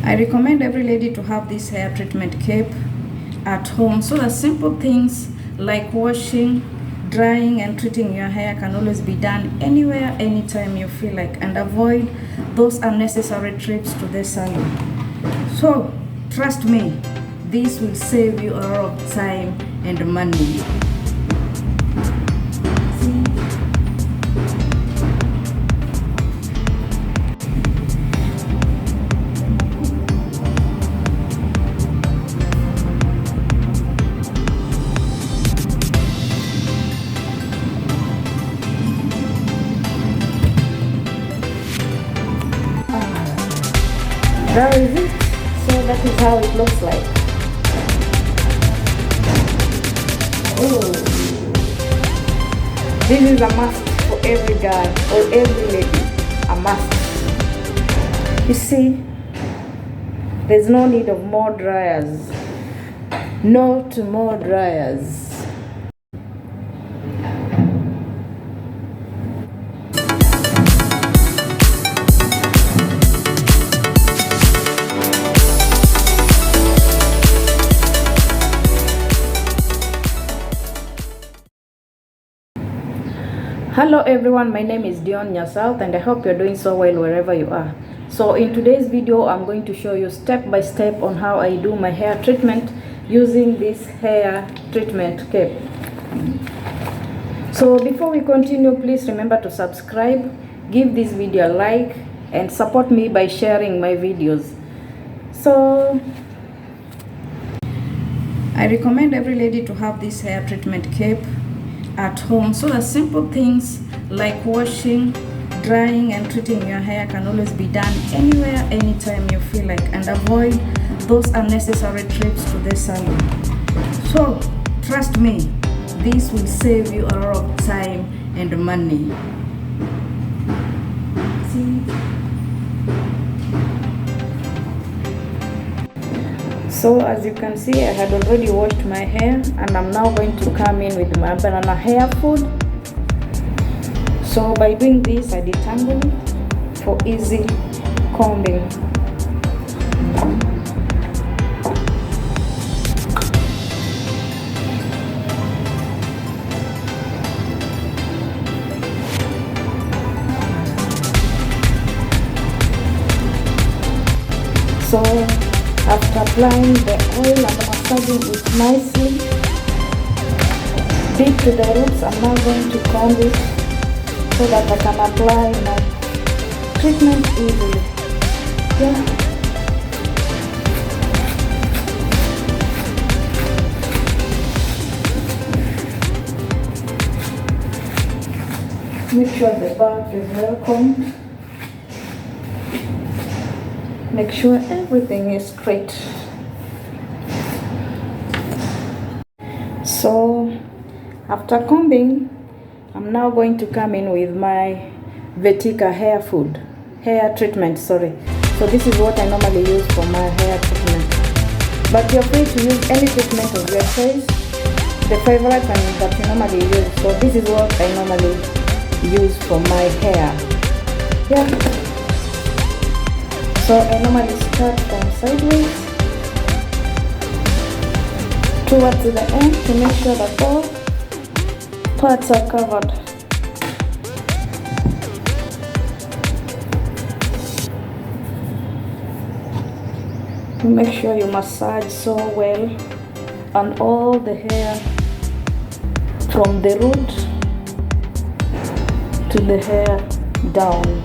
I recommend every lady to have this hair treatment cape at home so that simple things like washing, drying and treating your hair can always be done anywhere, anytime you feel like, and avoid those unnecessary trips to the salon. So trust me, this will save you a lot of time and money. There is it. So that is how it looks like. Oh, this is a must for every guy or every lady. A must. You see, there's no need of more dryers. No to more dryers. Hello everyone, my name is Dion Nyasouth and I hope you're doing so well wherever you are. So in today's video, I'm going to show you step by step on how I do my hair treatment using this hair treatment cape. So before we continue, please remember to subscribe, give this video a like and support me by sharing my videos. So I recommend every lady to have this hair treatment cape at home so that simple things like washing, drying and treating your hair can always be done anywhere, anytime you feel like, and avoid those unnecessary trips to the salon. So trust me, this will save you a lot of time and money. So as you can see, I had already washed my hair and I'm now going to come in with my banana hair food. So by doing this, I detangle it for easy combing. So after applying the oil and massaging it nicely deep to the roots, I'm now going to comb it so that I can apply my treatment easily. Yeah. Make sure the back is well combed. Make sure everything is straight. So after combing, I'm now going to come in with my Vetica hair treatment. So this is what I normally use for my hair treatment. But you're free to use any treatment of your choice, the favorite and that you normally use. So this is what I normally use for my hair. Yeah. So I normally start from sideways towards the end to make sure that all parts are covered. Make sure you massage so well on all the hair from the root to the hair down.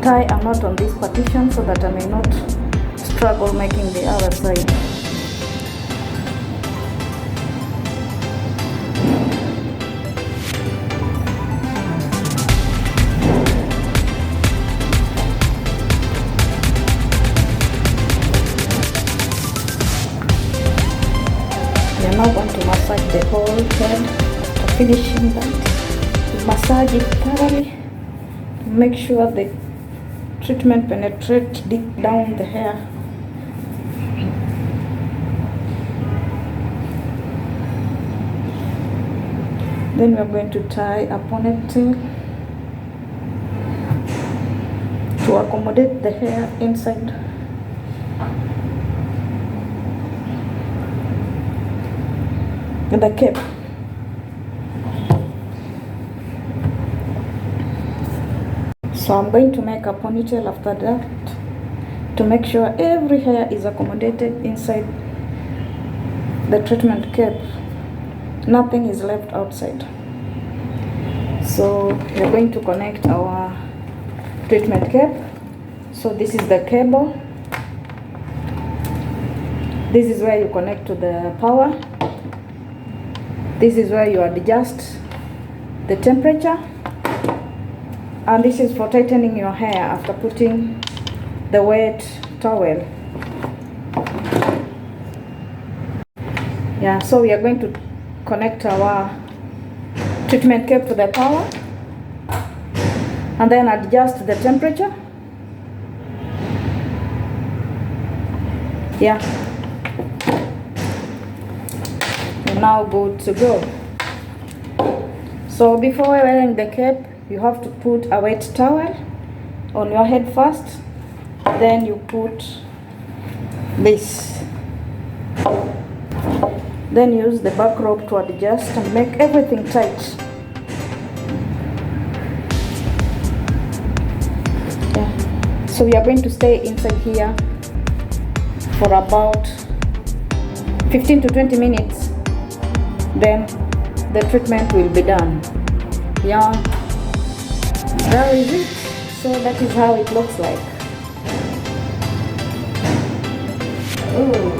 tie a knot on this partition so that I may not struggle making the other side. We are now going to massage the whole head. After finishing that, massage it thoroughly to make sure the treatment penetrates deep down the hair. Then we are going to tie a ponytail to accommodate the hair inside. The cape. So I'm going to make a ponytail after that to make sure every hair is accommodated inside the treatment cape. Nothing is left outside. So we're going to connect our treatment cape. So this is the cable. This is where you connect to the power. This is where you adjust the temperature, and this is for tightening your hair after putting the wet towel. Yeah, so we are going to connect our treatment cape to the power and then adjust the temperature. Yeah. Now good to go. So before wearing the cape, you have to put a wet towel on your head first, then you put this, then use the back rope to adjust and make everything tight. Yeah. So we are going to stay inside here for about 15 to 20 minutes. Then the treatment will be done. Yeah, there is it. So that is how it looks like. Ooh.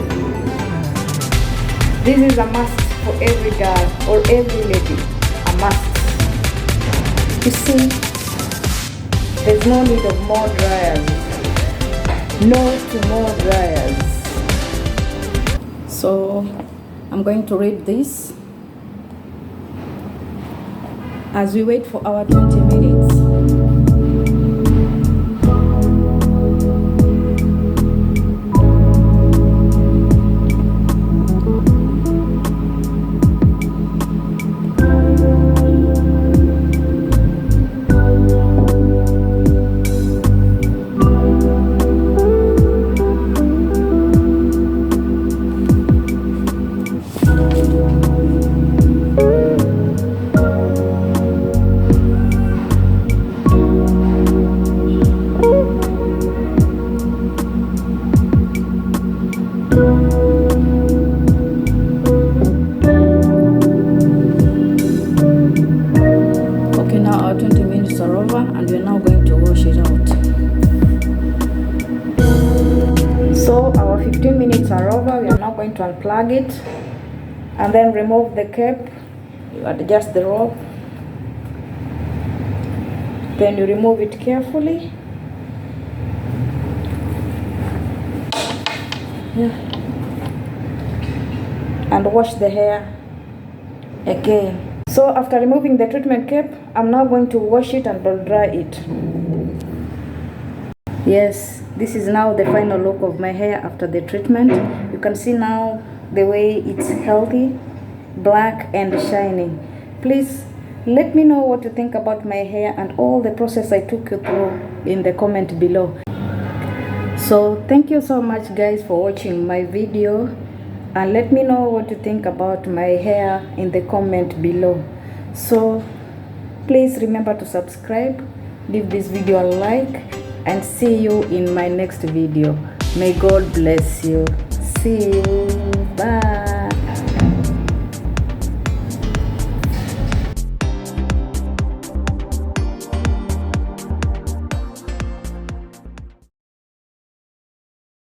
This is a must for every girl or every lady. A must. You see, there's no need of more dryers. No to more dryers. So I'm going to read this as we wait for our 20 minutes. And we're now going to wash it out. So our 15 minutes are over. We are now going to unplug it and then remove the cape. You adjust the rope, then you remove it carefully. Yeah. And wash the hair again. So after removing the treatment cape, I'm now going to wash it and blow dry it. Yes, this is now the final look of my hair after the treatment. You can see now the way it's healthy, black and shining. Please let me know what you think about my hair and all the process I took you through in the comment below. So thank you so much guys for watching my video, and let me know what you think about my hair in the comment below. So please remember to subscribe, give this video a like, and see you in my next video. May God bless you. See you. Bye.